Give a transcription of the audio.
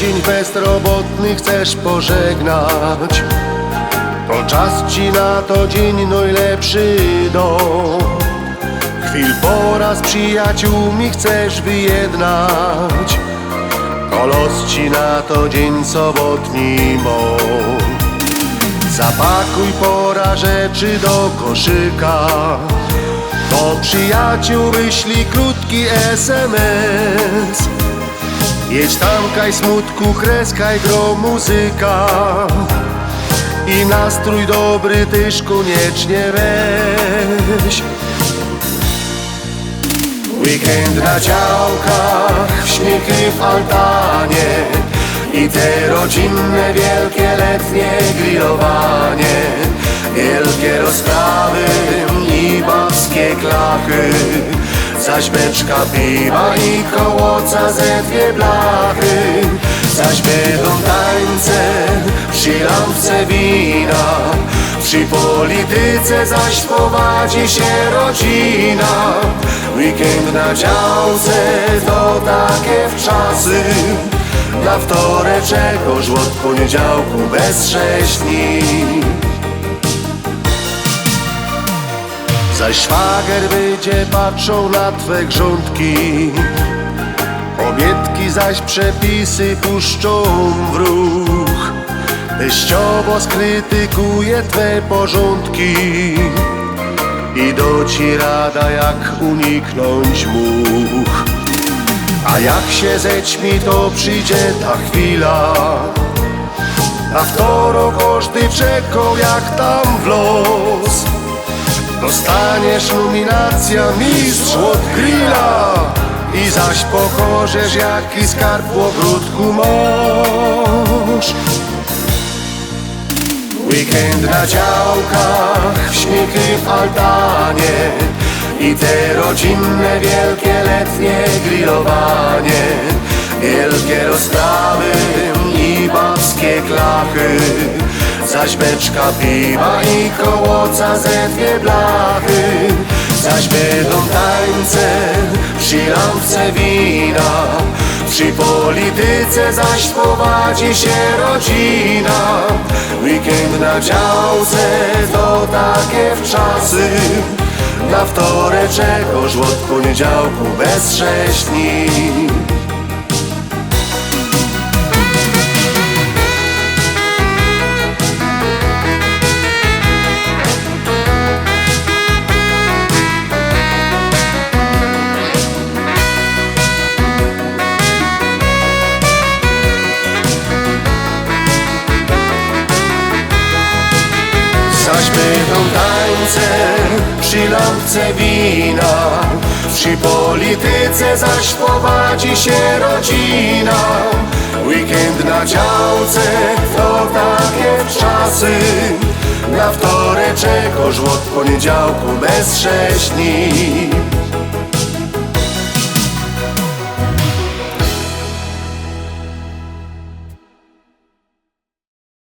dzień bezrobotny chcesz pożegnać, to czas ci na to dzień najlepszy dom. Chwil po z przyjaciółmi chcesz wyjednać, to los ci na to dzień sobotni mąk. Zapakuj pora rzeczy do koszyka, do przyjaciół wyślij krótki SMS. Jedź tamkaj smutku, kreskaj gro muzyka i nastrój dobry tyż koniecznie weź. Weekend na działkach, śmiechy w altanie i te rodzinne, wielkie, letnie grillowanie. Wielkie rozprawy i babskie klachy, zaś beczka piwa i kołoca ze dwie blachy. Zaś będą tańce przy lampce wina, przy polityce zaś powadzi się rodzina. Weekend na działce to takie wczasy, na wtoreczek orzeł od poniedziałku bez 6 dni. Zaś szwagier będzie patrzą na twe grządki, obietki zaś przepisy puszczą w ruch. Teściowo skrytykuje twe porządki i doci rada jak uniknąć much. A jak się zećmi to przyjdzie ta chwila, na wtorok każdy czekał jak tam w los. Dostaniesz nominacja mistrz od grilla i zaś pokorzesz jaki skarb w ogródku masz. Weekend na działkach, śmiechy w altanie i te rodzinne, wielkie, letnie grillowanie. Wielkie rozprawy i babskie klachy, zaś beczka piwa i kołoca ze dwie blachy. Zaś będą tańce przy lampce wina, przy polityce zaś powadzi się rodzina. Weekend na działce to takie wczasy, na wtoreczek orzeł od poniedziałku bez 6 dni. Zaś będą tańce przy lampce wina, przy polityce zaś powadzi się rodzina. Weekend na działce to takie czasy, na wtoreczek orzeł od poniedziałku bez 6 dni.